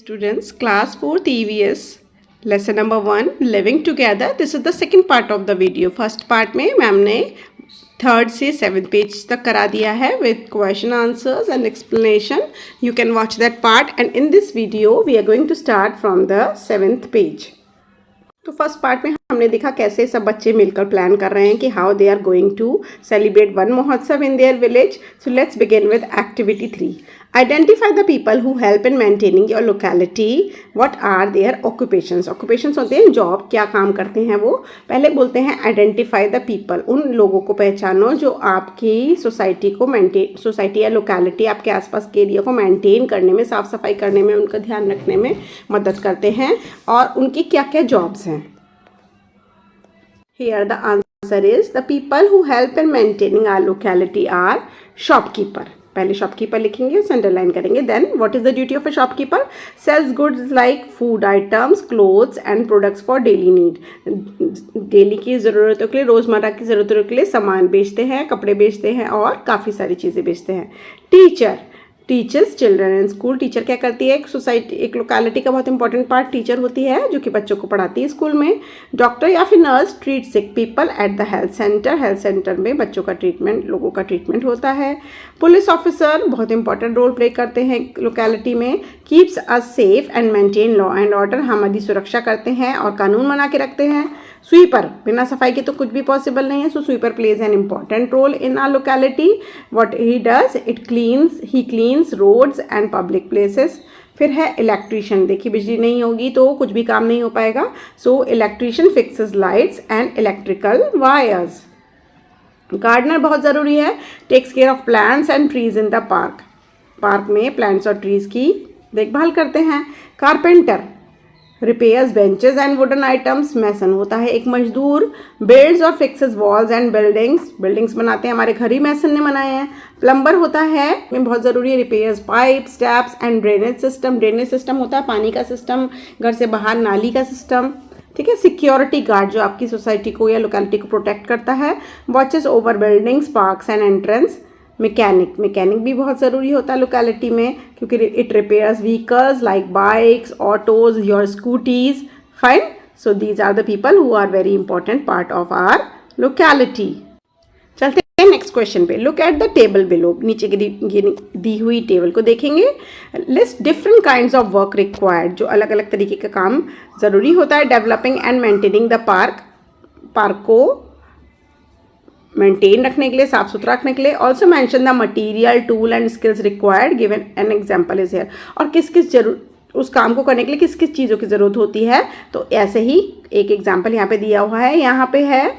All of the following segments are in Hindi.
Students, class 4th EVS lesson number 1 living together. This is the second part of the video. First part में मैम ने 3rd से 7th पेज तक करा दिया है with question answers and explanation. You can watch that part, and in this video we are going to start from the 7th page. तो फर्स्ट पार्ट में हमने देखा कैसे सब बच्चे मिलकर प्लान कर रहे हैं कि how they are going to celebrate Van Mahotsav in their village. So let's begin with activity 3. Identify the people who help in maintaining your locality. What are their occupations. Occupations होते हैं जॉब, क्या काम करते हैं वो. पहले बोलते हैं आइडेंटिफाई द पीपल. उन लोगों को पहचानो जो आपकी सोसाइटी को मेंटेन, सोसाइटी या लोकेलिटी आपके आसपास के एरिया को मेंटेन करने में, साफ सफाई करने में, उनका ध्यान रखने में मदद करते हैं, और उनकी क्या क्या जॉब्स हैं. Here the answer is the people who help in maintaining our locality are shopkeeper. पहले shopkeeper लिखेंगे, उसे underline करेंगे. Then what is the duty of a shopkeeper? Sells goods like food items, clothes and products for daily need. Daily की ज़रूरतों के लिए, रोज़मर्रा की ज़रूरतों के लिए सामान बेचते हैं, कपड़े बेचते हैं और काफ़ी सारी चीज़ें बेचते हैं. Teacher teachers children in school. Teacher क्या करती है? एक सोसाइटी, एक लोकेलिटी का बहुत इंपॉर्टेंट पार्ट टीचर होती है जो कि बच्चों को पढ़ाती है स्कूल में. डॉक्टर या फिर nurse treat sick people at the health centre. Health centre में बच्चों का ट्रीटमेंट, लोगों का ट्रीटमेंट होता है. पुलिस ऑफिसर बहुत इंपॉर्टेंट रोल प्ले करते हैं लोकेलिटी में. Keeps us safe and maintain law and order. हमारी सुरक्षा करते हैं और कानून बना के रखते हैं. स्वीपर, बिना सफाई के तो कुछ भी पॉसिबल नहीं है. So sweeper plays an important role in our locality. What he does, he cleans roads and public places. फिर है इलेक्ट्रीशियन. देखिए बिजली नहीं होगी तो कुछ भी काम नहीं हो पाएगा. So electrician fixes lights and electrical wires. Gardener बहुत ज़रूरी है. Takes care of plants and trees in the park. Park में प्लांट्स और ट्रीज की देखभाल करते हैं. Carpenter repairs benches and wooden items. Mason होता है एक मजदूर. बिल्ड्स और fixes walls and buildings. Buildings बनाते हैं, हमारे घर ही मैसन ने बनाए हैं. प्लम्बर होता है, में बहुत ज़रूरी है. Repairs pipes, taps and drainage system. Drainage system होता है पानी का सिस्टम, घर से बाहर नाली का सिस्टम. ठीक है. सिक्योरिटी गार्ड जो आपकी सोसाइटी को या लोकेलिटी को प्रोटेक्ट करता है. Watches over buildings, parks and entrance. Mechanic भी बहुत ज़रूरी होता है लोकेलिटी में, क्योंकि it repairs vehicles like bikes, autos, your scooties. Fine. So these are the people who are very important part of our locality. चलते हैं नेक्स्ट क्वेश्चन पे. Look at the table below. नीचे की दी हुई टेबल को देखेंगे. List different kinds of work required. जो अलग अलग तरीके का काम ज़रूरी होता है. Developing and maintaining the park. Park को मेंटेन रखने के लिए, साफ सुथरा रखने के लिए. Also mention the material, tool and skills required. Given an example is here. और किस किस उस काम को करने के लिए किस किस चीज़ों की ज़रूरत होती है. तो ऐसे ही एक एग्जाम्पल यहाँ पे दिया हुआ है. यहाँ पे है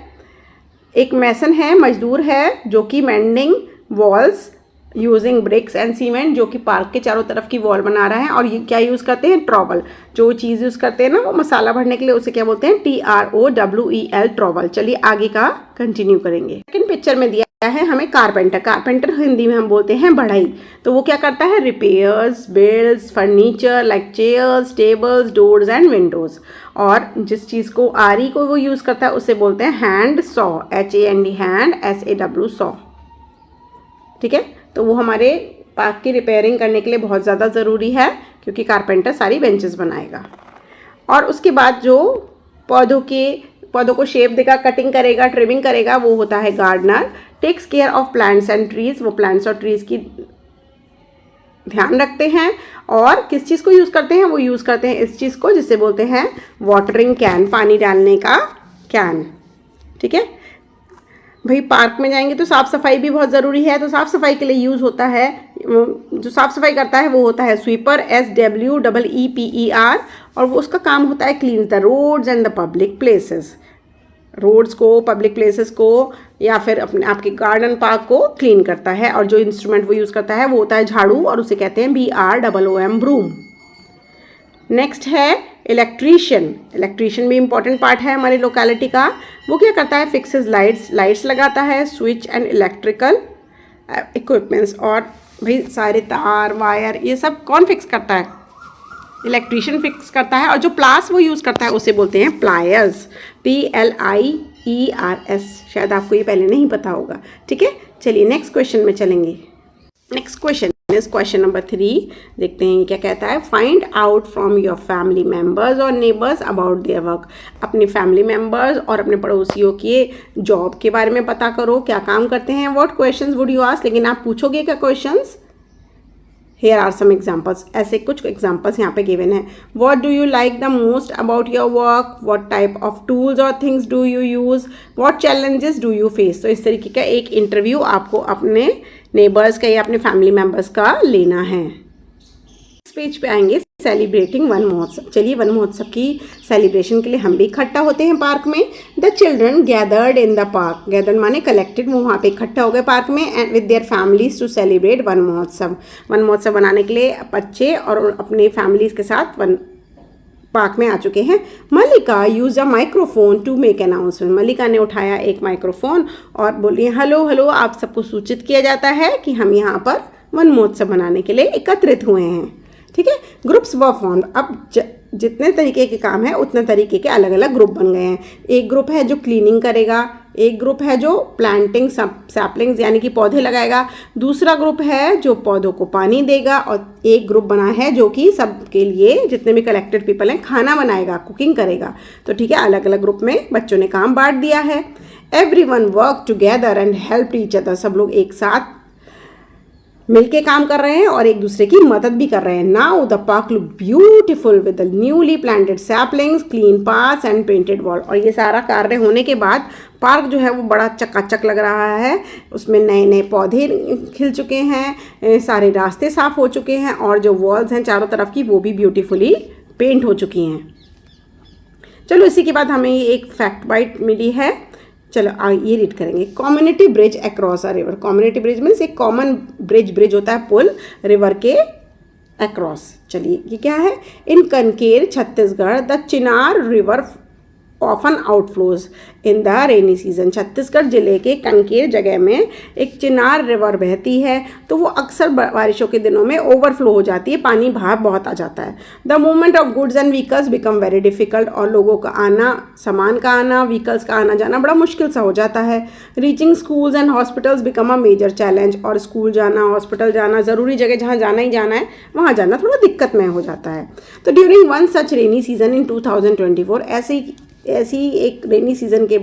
एक मैसन है, मजदूर है, जो कि mending walls using bricks and cement. जो कि पार्क के चारों तरफ की वॉल बना रहा है. और ये क्या यूज़ करते हैं? ट्रॉवल. जो चीज़ यूज़ करते हैं ना वो मसाला भरने के लिए, उसे क्या बोलते हैं? TROWEL, trowel. चलिए आगे का कंटिन्यू करेंगे. सेकंड पिक्चर में दिया है हमें कारपेंटर. कारपेंटर हिंदी में हम बोलते हैं बढ़ई. तो वो क्या करता है? Repairs, builds furniture like chairs, tables, doors and Windows. और जिस चीज़ को, आरी को वो यूज़ करता है, उसे बोलते हैं hand saw. HAND, hand, SAW, saw. ठीक है. तो वो हमारे पार्क की रिपेयरिंग करने के लिए बहुत ज़्यादा ज़रूरी है, क्योंकि कारपेंटर सारी बेंचेस बनाएगा. और उसके बाद जो पौधों को शेप देगा, कटिंग करेगा, ट्रिमिंग करेगा, वो होता है gardener. Takes care of plants and trees. वो प्लांट्स और ट्रीज की ध्यान रखते हैं. और किस चीज़ को यूज़ करते हैं? वो यूज़ करते हैं इस चीज़ को जिसे बोलते हैं वाटरिंग कैन, पानी डालने का कैन. ठीक है. भाई पार्क में जाएंगे तो साफ़ सफाई भी बहुत ज़रूरी है. तो साफ़ सफाई के लिए यूज़ होता है, जो साफ़ सफाई करता है वो होता है स्वीपर. SWEEPER. और वो उसका काम होता है clean the roads and the public places. Roads को, पब्लिक प्लेसेस को, या फिर आपके गार्डन पार्क को क्लीन करता है. और जो इंस्ट्रूमेंट वो यूज़ करता है वो होता है झाड़ू, और उसे कहते हैं BROOM, ब्रूम. नेक्स्ट है इलेक्ट्रीशियन. इलेक्ट्रीशियन भी इंपॉर्टेंट पार्ट है हमारी लोकेलिटी का. वो क्या करता है? फिक्सेस लाइट्स लगाता है. Switch and electrical equipments. और भाई सारे तार, वायर, ये सब कौन फिक्स करता है? इलेक्ट्रीशियन फिक्स करता है. और जो प्लास वो यूज़ करता है उसे बोलते हैं प्लायर्स. PLIERS. शायद आपको ये पहले नहीं पता होगा. ठीक है. चलिए नेक्स्ट क्वेश्चन में चलेंगे. Next question. क्वेश्चन नंबर 3 देखते हैं क्या कहता है। Find out from your family members और नेबर्स अबाउट देयर वर्क। अपने फैमिली मेम्बर्स और अपने पड़ोसियों के जॉब के बारे में पता करो, क्या काम करते हैं। What questions would you ask, लेकिन आप पूछोगे क्या questions. Here are some examples. ऐसे कुछ examples यहाँ पे given है। What do you like the most about your work? What type of tools or things do you use? What challenges do you face? तो इस तरीके का एक इंटरव्यू आपको अपने नेबर्स का या अपने फैमिली मेम्बर्स का लेना है। इस पेज पे आएंगे सेलिब्रेटिंग वन महोत्सव। चलिए वन महोत्सव की सेलिब्रेशन के लिए हम भी इकट्ठा होते हैं पार्क में। The children gathered in the park. Gathered माने कलेक्टेड, वो वहाँ पे इकट्ठा हो गए पार्क में and with their families to celebrate Van Mahotsav. Van Mahotsav बनाने के लिए बच्चे और अपने फैमिलीज के साथ वन पार्क में आ चुके हैं। Mallika use a microphone to make announcement. Mallika ने उठाया एक माइक्रोफोन और बोली हेलो हेलो, आप सबको सूचित किया जाता है कि हम यहाँ पर वन महोत्सव बनाने के लिए एकत्रित हुए हैं। ठीक है, ग्रुप्स व फॉर्म। अब जितने तरीके के काम है उतने तरीके के अलग अलग ग्रुप बन गए हैं। एक ग्रुप है जो क्लीनिंग करेगा, एक ग्रुप है जो प्लांटिंग सैपलिंग्स यानी कि पौधे लगाएगा, दूसरा ग्रुप है जो पौधों को पानी देगा, और एक ग्रुप बना है जो कि सबके लिए जितने भी कलेक्टेड पीपल हैं खाना बनाएगा, कुकिंग करेगा। तो ठीक है, अलग अलग ग्रुप में बच्चों ने काम बांट दिया है। Everyone work together and help each other. सब लोग एक साथ मिलके काम कर रहे हैं और एक दूसरे की मदद भी कर रहे हैं। Now the park look beautiful with the newly planted saplings, clean paths and painted wall. और ये सारा कार्य होने के बाद पार्क जो है वो बड़ा चकाचक लग रहा है। उसमें नए नए पौधे खिल चुके हैं, सारे रास्ते साफ हो चुके हैं और जो वॉल्स हैं चारों तरफ की वो भी ब्यूटीफुली पेंट हो चुकी हैं। चलो इसी के बाद हमें ये एक फैक्ट बाइट मिली है। चलो ये रीड करेंगे। Community bridge across a river. Community bridge means एक कॉमन ब्रिज होता है, पुल रिवर के अक्रॉस। चलिए ये क्या है। In Kanker Chhattisgarh the Chinar river often outflows in the rainy season. Chhattisgarh जिले के कनकेर जगह में एक चिनार रिवर बहती है, तो वो अक्सर बारिशों के दिनों में ओवरफ्लो हो जाती है, पानी बाहर बहुत आ जाता है। The movement of goods and vehicles become very difficult. और लोगों का आना, सामान का आना, व्हीकल्स का आना जाना बड़ा मुश्किल सा हो जाता है। Reaching schools and hospitals become a major challenge. और स्कूल जाना, हॉस्पिटल जाना, ज़रूरी जगह जहाँ जाना ही जाना है वहाँ जाना थोड़ा दिक्कत में हो जाता है। तो during one such rainy season in 2024, ऐसी एक रेनी सीजन के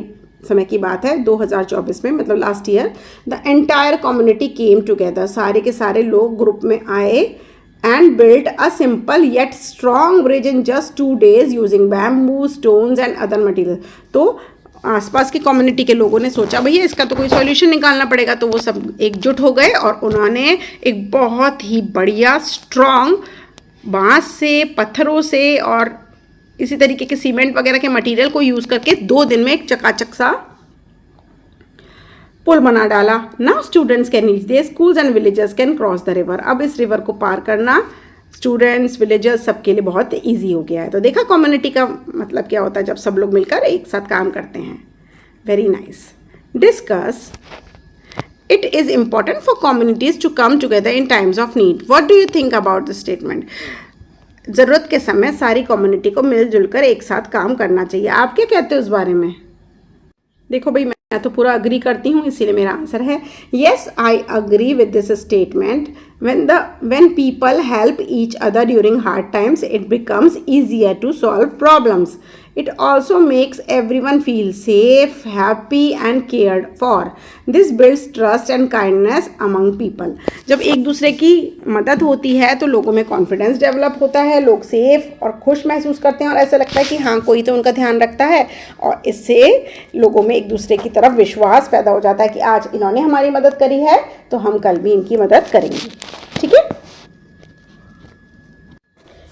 समय की बात है 2024 में, मतलब last year, the entire community came together. सारे के सारे लोग ग्रुप में आए and built a simple yet strong bridge in just 2 days using bamboo, stones and other material. तो आसपास की कम्युनिटी के लोगों ने सोचा भैया इसका तो कोई सॉल्यूशन निकालना पड़ेगा, तो वो सब एकजुट हो गए और उन्होंने एक बहुत ही बढ़िया स्ट्रॉन्ग बांस से, पत्थरों से और इसी तरीके के सीमेंट वगैरह के मटेरियल को यूज़ करके 2 दिन में एक चकाचक सा पुल बना डाला। Now students can reach there schools and villages can cross the river. अब इस रिवर को पार करना स्टूडेंट्स, विलेजर्स सबके लिए बहुत ईजी हो गया है। तो देखा कम्युनिटी का मतलब क्या होता है जब सब लोग मिलकर एक साथ काम करते हैं। Very nice. Discuss it is important for communities to come together in times of need. What do you think about this statement. ज़रूरत के समय सारी कम्युनिटी को मिलजुल कर एक साथ काम करना चाहिए। आप क्या कहते हो उस बारे में। देखो भाई मैं तो पूरा अग्री करती हूँ, इसीलिए मेरा आंसर है yes, I agree with this statement. when people help each other during hard times, it becomes easier to solve problems. It also makes everyone feel safe, happy and cared for. This builds trust and kindness among people. जब एक दूसरे की मदद होती है तो लोगों में कॉन्फिडेंस डेवलप होता है, लोग सेफ और खुश महसूस करते हैं और ऐसा लगता है कि हाँ कोई तो उनका ध्यान रखता है, और इससे लोगों में एक दूसरे की तरफ विश्वास पैदा हो जाता है कि आज इन्होंने हमारी मदद करी है तो हम कल भी इनकी मदद करेंगे। ठीक है,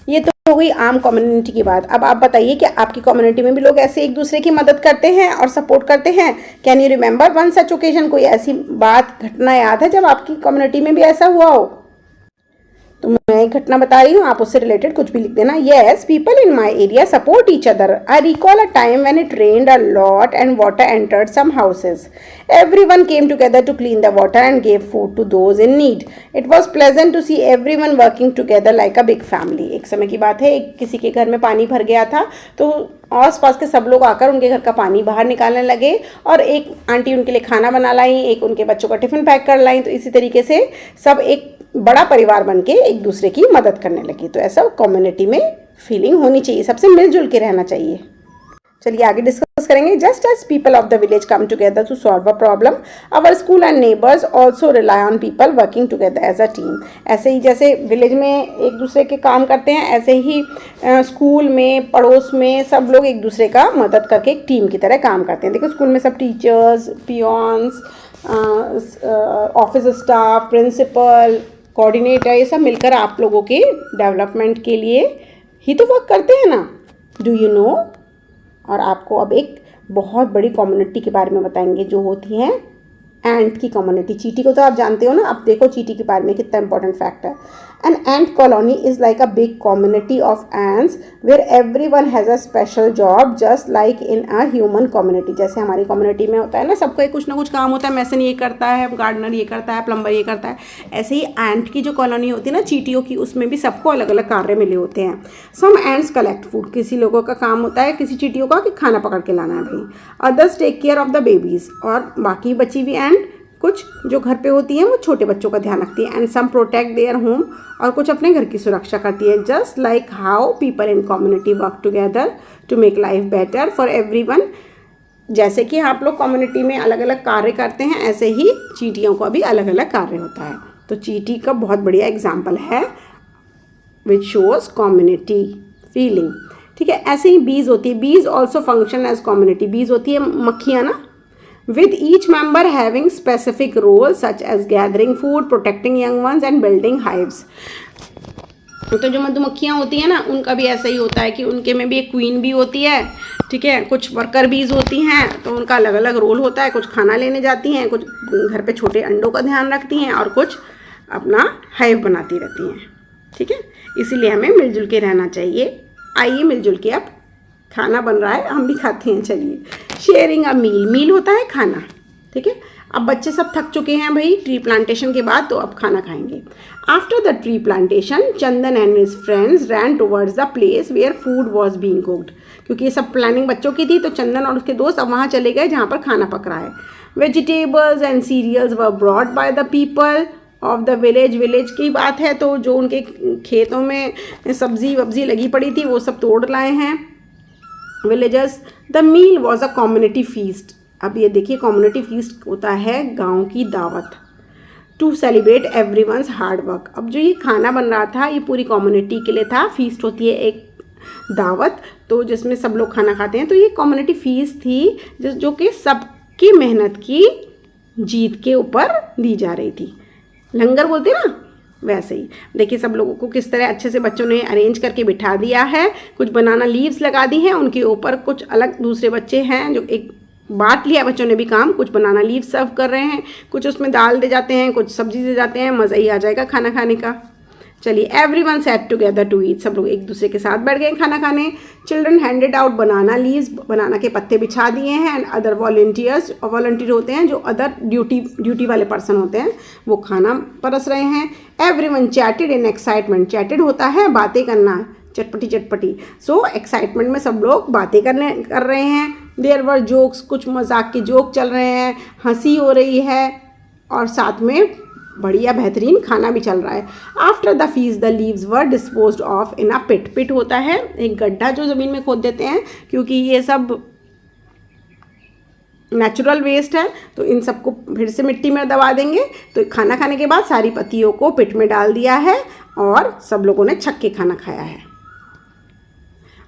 ये तो हो गई आम कम्युनिटी की बात। अब आप बताइए कि आपकी कम्युनिटी में भी लोग ऐसे एक दूसरे की मदद करते हैं और सपोर्ट करते हैं। Can you remember one such occasion. कोई ऐसी बात, घटना याद है जब आपकी कम्युनिटी में भी ऐसा हुआ हो। तो मैं एक घटना बता रही हूँ, आप उससे रिलेटेड कुछ भी लिख देना। Yes, people in my area support each other. I recall a time when it rained a lot and water entered some houses. Everyone came together to clean the water and gave food to those in need. It was pleasant to see everyone working together like a big family. एक समय की बात है, किसी के घर में पानी भर गया था तो आस पास के सब लोग आकर उनके घर का पानी बाहर निकालने लगे और एक आंटी उनके लिए खाना बना लाई, एक उनके बच्चों का टिफ़िन पैक कर लाई। तो इसी तरीके से सब एक बड़ा परिवार बन के एक दूसरे की मदद करने लगी। तो ऐसा कम्युनिटी में फीलिंग होनी चाहिए, सबसे मिलजुल के रहना चाहिए। चलिए आगे डिस्कस करेंगे। Just as people of the village come together to solve a problem, our school and neighbours also rely on people working together as a team. ऐसे ही जैसे विलेज में एक दूसरे के काम करते हैं, ऐसे ही स्कूल में, पड़ोस में सब लोग एक दूसरे का मदद करके एक टीम की तरह काम करते हैं। देखो स्कूल में सब teachers, peons, office staff, principal, coordinator, ये सब मिलकर आप लोगों के डेवलपमेंट के लिए ही तो वर्क करते हैं ना। Do you know? और आपको अब एक बहुत बड़ी कम्युनिटी के बारे में बताएंगे जो होती हैं एंट की कम्युनिटी। चींटी को तो आप जानते हो ना। अब देखो चींटी के बारे में कितना इंपॉर्टेंट फैक्ट है। An ant colony is like a big community of ants where everyone has a special job just like in a human community. जैसे हमारी कम्युनिटी में होता है ना, सबका कुछ ना कुछ काम होता है। मैसन ये करता है, गार्डनर ये करता है, प्लम्बर ये करता है। ऐसे ही एंट की जो कॉलोनी होती है ना चींटियों की, उसमें भी सबको अलग अलग कार्य मिले होते हैं। सम एंट्स कलेक्ट फूड, किसी लोगों का काम होता है, किसी चींटियों का कि खाना पकड़ के लाना है भाई। Others take care of the babies, और बाकी बची हुई एंट कुछ जो घर पे होती हैं वो छोटे बच्चों का ध्यान रखती है। And some protect their home, और कुछ अपने घर की सुरक्षा करती है। Just like how people in community work together to make life better for everyone. जैसे कि आप लोग कम्युनिटी में अलग अलग कार्य करते हैं, ऐसे ही चींटियों का भी अलग अलग कार्य होता है। तो चींटी का बहुत बढ़िया एग्जाम्पल है विच शोज कम्युनिटी फीलिंग। ठीक है, ऐसे ही बीज होती है। बीज ऑल्सो फंक्शन एज कम्युनिटी। बीज होती है मक्खियाँ ना, with each member having specific roles such as gathering food, protecting young ones and building hives। तो जो मधुमक्खियाँ होती हैं ना, उनका भी ऐसा ही होता है कि उनके में भी एक क्वीन भी होती है। ठीक है, कुछ वर्कर बीज होती हैं, तो उनका अलग अलग रोल होता है। कुछ खाना लेने जाती हैं, कुछ घर पे छोटे अंडों का ध्यान रखती हैं, और कुछ अपना हाइव बनाती रहती हैं। ठीक है, इसीलिए हमें मिलजुल के रहना चाहिए। आइए मिलजुल के अब खाना बन रहा है, हम भी खाते हैं। चलिए, शेयरिंग अ मील। मील होता है खाना। ठीक है, अब बच्चे सब थक चुके हैं भाई ट्री प्लांटेशन के बाद, तो अब खाना खाएंगे। After the tree plantation Chandan and his friends ran towards the place where food was being cooked. क्योंकि ये सब प्लानिंग बच्चों की थी, तो चंदन और उसके दोस्त अब वहाँ चले गए जहाँ पर खाना पक रहा है। Vegetables and cereals were brought by the people of the village. Village की बात है, तो जो उनके खेतों में सब्जी वब्जी लगी पड़ी थी वो सब तोड़ लाए हैं villagers. The meal was a community feast. अब ये देखिए, कम्युनिटी फीस्ट होता है गांव की दावत, to celebrate everyone's hard work. अब जो ये खाना बन रहा था ये पूरी कम्युनिटी के लिए था। फीस्ट होती है एक दावत, तो जिसमें सब लोग खाना खाते हैं। तो ये कम्युनिटी फीस्ट थी जो कि सबकी मेहनत की जीत के ऊपर दी जा रही थी। लंगर बोलते हैं ना, वैसे ही। देखिए सब लोगों को किस तरह अच्छे से बच्चों ने अरेंज करके बिठा दिया है। कुछ बनाना लीव्स लगा दी हैं उनके ऊपर। कुछ अलग दूसरे बच्चे हैं जो एक बांट लिया बच्चों ने भी काम। कुछ बनाना लीव्स सर्व कर रहे हैं, कुछ उसमें दाल दे जाते हैं, कुछ सब्जी दे जाते हैं। मज़ा ही आ जाएगा खाना खाने का। चलिए, everyone sat together to eat. सब लोग एक दूसरे के साथ बैठ गए खाना खाने। चिल्ड्रन हैंडेड आउट बनाना लीव्स, बनाना के पत्ते बिछा दिए हैं। एंड अदर वॉलंटियर्स, और वॉलंटियर होते हैं जो अदर ड्यूटी वाले पर्सन होते हैं, वो खाना परस रहे हैं। Everyone chatted in excitement. Chatted होता है बातें करना, चटपटी चटपटी। सो एक्साइटमेंट में सब लोग बातें कर रहे हैं। देयर वर जोक्स, कुछ मजाक के जोक चल रहे हैं, हंसी हो रही है, और साथ में बढ़िया बेहतरीन खाना भी चल रहा है। After the feast the leaves were disposed of in a pit. Pit होता है एक गड्ढा जो ज़मीन में खोद देते हैं, क्योंकि ये सब नेचुरल वेस्ट है, तो इन सबको फिर से मिट्टी में दबा देंगे। तो खाना खाने के बाद सारी पत्तियों को पिट में डाल दिया है, और सब लोगों ने छक के खाना खाया है।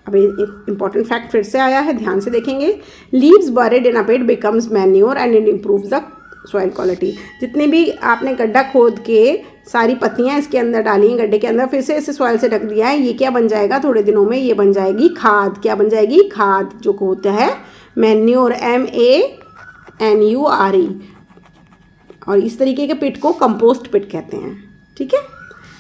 अब एक इम्पॉर्टेंट फैक्ट फिर से आया है, ध्यान से देखेंगे। Leaves buried in a pit becomes manure and it improves the soil quality. जितने भी आपने गड्ढा खोद के सारी पत्तियां इसके अंदर डाली हैं गड्ढे के अंदर, फिर से इसे सॉइल से ढक दिया है, ये क्या बन जाएगा थोड़े दिनों में? ये बन जाएगी खाद। क्या बन जाएगी? खाद, जो होता है मैन्योर, MANURE। और इस तरीके के पिट को कंपोस्ट पिट कहते हैं। ठीक है,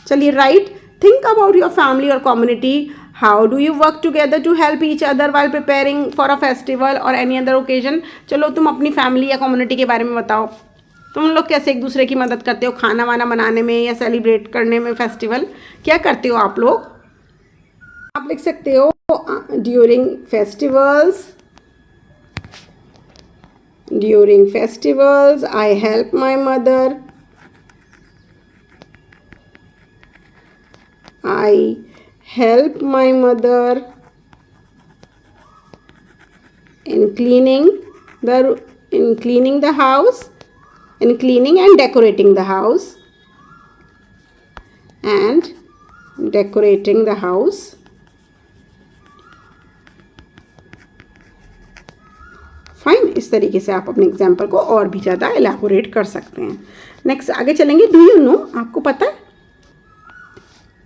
चलिए, right. Think about your family और community. How do you work together to help each other while preparing for a festival और एनी अदर ओकेजन। चलो, तुम अपनी फैमिली या कम्युनिटी के बारे में बताओ। तुम लोग कैसे एक दूसरे की मदद करते हो खाना वाना बनाने में या सेलिब्रेट करने में फेस्टिवल? क्या करते हो आप लोग? आप लिख सकते हो during festivals I help my mother. I help my mother in cleaning the house, in cleaning and decorating the house, and decorating the house. Fine, इस तरीके से आप अपने एग्जाम्पल को और भी ज़्यादा एलैबोरेट कर सकते हैं. नेक्स्ट आगे चलेंगे. डू यू नो, आपको पता है,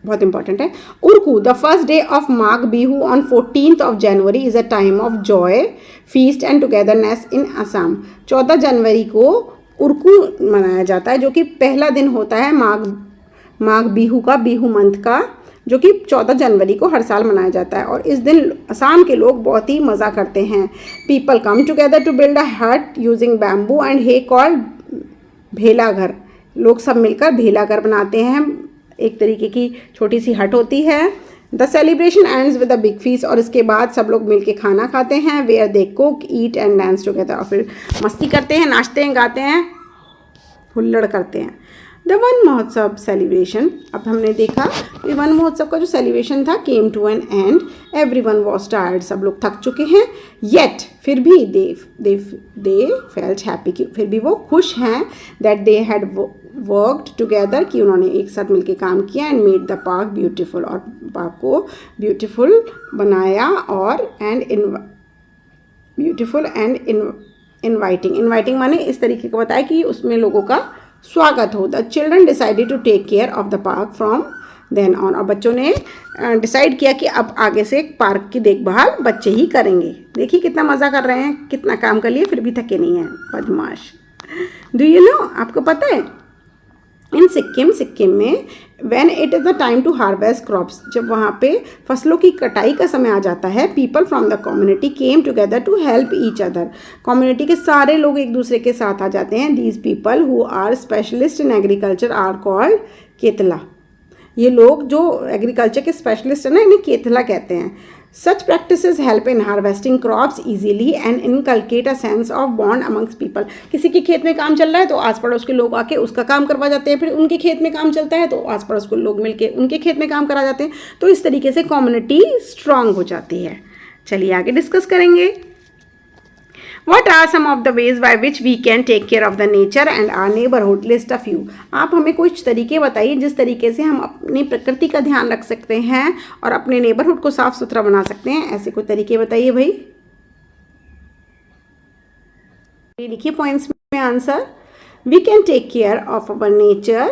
बहुत इंपॉर्टेंट है. Uruka, the first day of Magh Bihu on 14th of January is a time of joy, feast and togetherness in Assam. 14 जनवरी को उर्कू मनाया जाता है, जो कि पहला दिन होता है माघ बिहू का, बिहू मंथ का, जो कि 14 जनवरी को हर साल मनाया जाता है. और इस दिन असम के लोग बहुत ही मज़ा करते हैं. People come together to build a hut using bamboo and hay called Bhela Ghar. लोग सब मिलकर भेला घर बनाते हैं. एक तरीके की छोटी सी हट होती है. The celebration ends with a big feast. और इसके बाद सब लोग मिलके खाना खाते हैं. Where they cook, eat and dance together. और फिर मस्ती करते हैं, नाचते हैं, गाते हैं, हुल्लड़ करते हैं. द वन महोत्सव सेलिब्रेशन, अब हमने देखा कि वन महोत्सव का जो सेलिब्रेशन था came to an end. Everyone was tired, सब लोग थक चुके हैं. येट, फिर भी दे फेल्ट हैप्पी, फिर भी वो खुश हैं. That they had worked together, कि उन्होंने एक साथ मिलके काम किया. And made the park beautiful, और पार्क को ब्यूटीफुल बनाया. और ब्यूटीफुल एंड इनवाइटिंग माने इस तरीके का बताया कि उसमें लोगों का स्वागत हो. The children decided to take care of the park from then on. और बच्चों ने डिसाइड किया कि अब आगे से पार्क की देखभाल बच्चे ही करेंगे. देखिए कितना मज़ा कर रहे हैं, कितना काम कर लिए, फिर भी थके नहीं हैं, बदमाश. डू यू नो, आपको पता है, इन सिक्किम में when it is the time to harvest crops, जब वहाँ पे फसलों की कटाई का समय आ जाता है, people from the community came together to help each other. Community के सारे लोग एक दूसरे के साथ आ जाते हैं. These people who are specialist in agriculture are called Ketla. ये लोग जो एग्रीकल्चर के स्पेशलिस्ट हैं ना, इन्हें केतला कहते हैं. Such practices help in harvesting crops easily and inculcate a sense of bond amongst people. किसी के खेत में काम चल रहा है तो आस पड़ोस के लोग आके उसका काम करवा जाते हैं. फिर उनके खेत में काम चलता है तो आस पड़ोस के लोग मिलके उनके खेत में काम करा जाते हैं. तो इस तरीके से कम्युनिटी स्ट्रांग हो जाती है. चलिए आगे डिस्कस करेंगे. What are some of the ways by which we can take care of the nature and our neighborhood? List a few. आप हमें कुछ तरीके बताइए जिस तरीके से हम अपनी प्रकृति का ध्यान रख सकते हैं और अपने नेबरहुड को साफ सुथरा बना सकते हैं. ऐसे कुछ तरीके बताइए भाई. लिखिए पॉइंट्स में answer. We can take care of our nature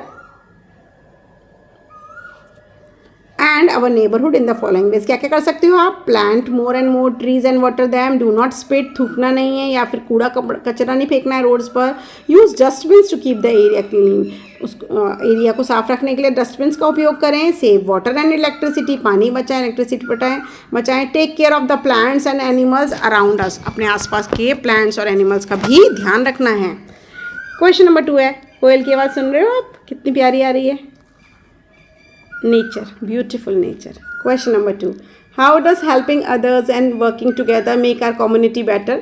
and our neighborhood in the following ways. क्या क्या कर सकते हो आप? Plant more and more trees and water them. Do not spit, थूकना नहीं है या फिर कूड़ा कचरा नहीं फेंकना है रोड्स पर. Use dustbins to keep the area clean. उस एरिया को साफ रखने के लिए डस्टबिन्स का उपयोग करें. सेव वाटर एंड इलेक्ट्रिसिटी, पानी बचाएं, इलेक्ट्रिसिटी बचाएं. Take care of the plants and animals around us. अपने आसपास के प्लांट्स और एनिमल्स का भी ध्यान रखना है. क्वेश्चन नंबर 2 है. कोयल की आवाज़ सुन रहे हो आप? कितनी प्यारी आ रही है. Nature, beautiful nature. Question number 2. How does helping others and working together make our community better?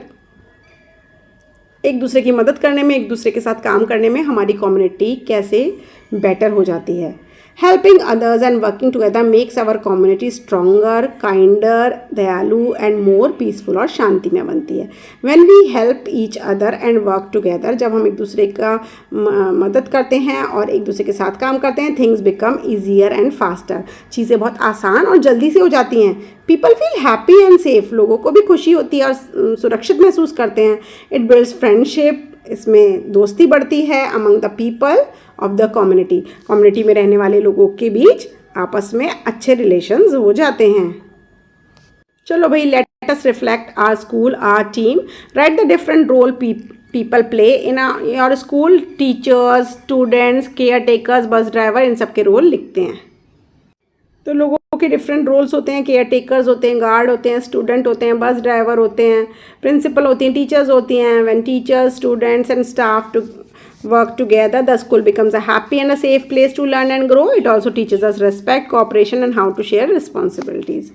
एक दूसरे की मदद करने में, एक दूसरे के साथ काम करने में हमारी कम्युनिटी कैसे बेटर हो जाती है. Helping others and working together makes our community stronger, kinder, दयालु एंड मोर पीसफुल. और शांति में बनती है. When we help each other and work together, जब हम एक दूसरे का मदद करते हैं और एक दूसरे के साथ काम करते हैं, things become easier and faster. चीज़ें बहुत आसान और जल्दी से हो जाती हैं. People feel happy and safe. लोगों को भी खुशी होती है और सुरक्षित महसूस करते हैं. It builds friendship. इसमें दोस्ती बढ़ती है. Among the people of the community, community में रहने वाले लोगों के बीच आपस में अच्छे रिलेशंस हो जाते हैं. चलो भाई, let us reflect our school, our team. Right the different role people play in your school. Teachers, students, caretakers, bus driver, इन सब के रोल लिखते हैं. तो लोगों के डिफरेंट रोल्स होते हैं. केयर टेकर्स होते हैं, गार्ड होते हैं, स्टूडेंट होते हैं, बस ड्राइवर होते हैं, प्रिंसिपल होती हैं, टीचर्स होती हैं. When teachers, students and staff to work together, the school becomes a happy and a safe place to learn and grow. It also teaches us respect, cooperation and how to share responsibilities.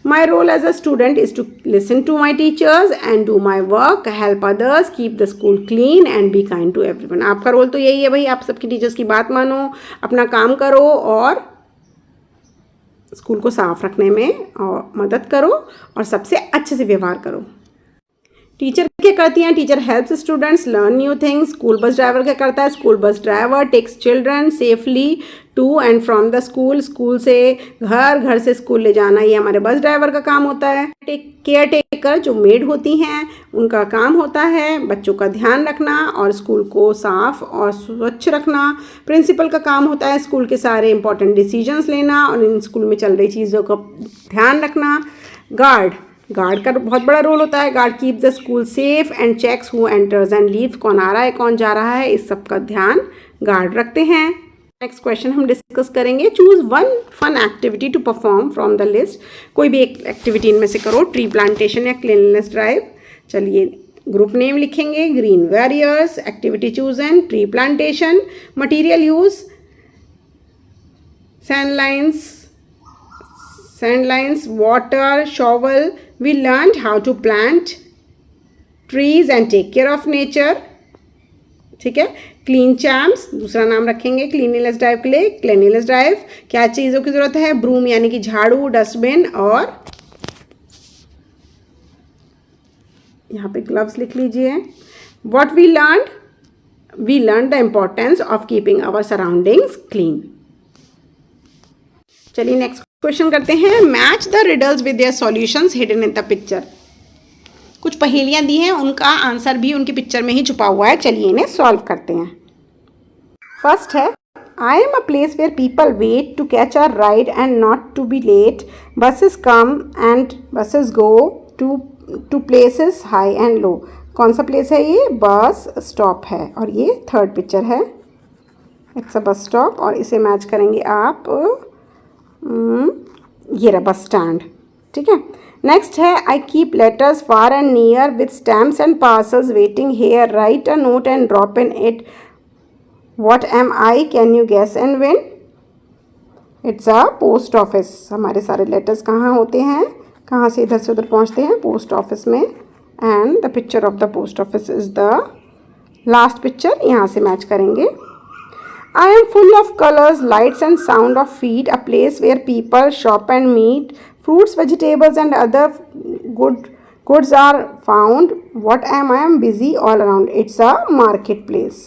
My role as a student is to listen to my teachers and do my work, help others, keep the school clean and be kind to everyone. आपका रोल तो यही है भाई, आप सबकी टीचर्स की बात मानो, अपना काम करो और स्कूल को साफ रखने में और मदद करो और सबसे अच्छे से व्यवहार करो। टीचर क्या करती हैं? Teacher helps students learn new things. School bus driver क्या करता है? School bus driver takes children safely to and from the school. School से घर, घर से स्कूल ले जाना ये हमारे बस ड्राइवर का काम होता है। केयर टेकर जो मेड होती हैं उनका काम होता है बच्चों का ध्यान रखना और स्कूल को साफ और स्वच्छ रखना। प्रिंसिपल का काम होता है स्कूल के सारे इंपॉर्टेंट डिसीजंस लेना और इन स्कूल में चल रही चीज़ों का ध्यान रखना। गार्ड का बहुत बड़ा रोल होता है। Guard keep the school safe and checks who enters and leaves, कौन आ रहा है कौन जा रहा है, इस सब का ध्यान गार्ड रखते हैं। नेक्स्ट क्वेश्चन हम डिस्कस करेंगे। Choose one fun activity to perform from the list. कोई भी एक एक्टिविटी इनमें से करो, ट्री प्लांटेशन या क्लीननेस ड्राइव। चलिए ग्रुप नेम लिखेंगे, green warriors. Activity chosen, tree plantation. Material use, sand lines, water, shovel. We learned how to plant trees and take care of nature. ठीक है। क्लीन चैम्प्स दूसरा नाम रखेंगे क्लीनिनेस ड्राइव के लिए। क्लीनिनेस ड्राइव क्या चीज़ों की ज़रूरत है? ब्रूम यानी कि झाड़ू, डस्टबिन और यहाँ पे ग्लव्स लिख लीजिए। What we learn the importance of keeping our surroundings clean. चलिए नेक्स्ट क्वेश्चन करते हैं। Match the riddles with their solutions hidden in the picture. कुछ पहेलियां दी हैं, उनका आंसर भी उनकी पिक्चर में ही छुपा हुआ है। चलिए इन्हें सॉल्व करते हैं। फर्स्ट है, I am a place where people wait to catch a ride and not to be late. Buses come and buses go to places high and low. कौन सा प्लेस है ये? बस स्टॉप है और ये थर्ड पिक्चर है। इट्स अ बस स्टॉप और इसे मैच करेंगे आप ये रहा बस स्टैंड। ठीक है। नेक्स्ट है, I keep letters far and near with stamps and parcels waiting here. Write a note and drop in it. What am I? Can you guess and win? It's a post office. हमारे सारे लेटर्स कहाँ होते हैं, कहाँ से इधर से उधर पहुँचते हैं? पोस्ट ऑफिस में। And the picture of the post office is the last picture. यहाँ से मैच करेंगे। I am full of colors, lights and sound of feet, a place where people shop and meet. Fruits, vegetables and other goods are found. What am I? am busy all around. It's a marketplace.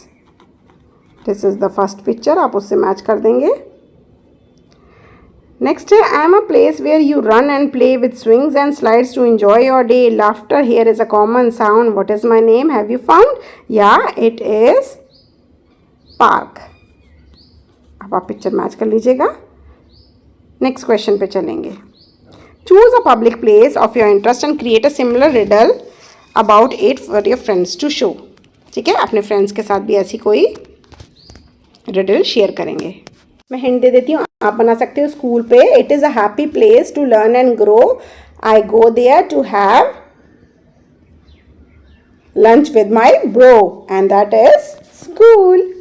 This is the first picture. आप उससे मैच कर देंगे। Next है, I am a place where you run and play with swings and slides to enjoy your day. Laughter here is a common sound. What is my name? Have you found? Yeah, it is park. अब आप पिक्चर मैच कर लीजिएगा। नेक्स्ट क्वेश्चन पे चलेंगे। Choose a public place of your interest and create a similar riddle about it for your friends to show. ठीक है, अपने फ्रेंड्स के साथ भी ऐसी कोई रिडल शेयर करेंगे। मैं हिंट दे देती हूँ, आप बना सकते हो स्कूल पे। It is a happy place to learn and grow. I go there to have lunch with my bro and that is school.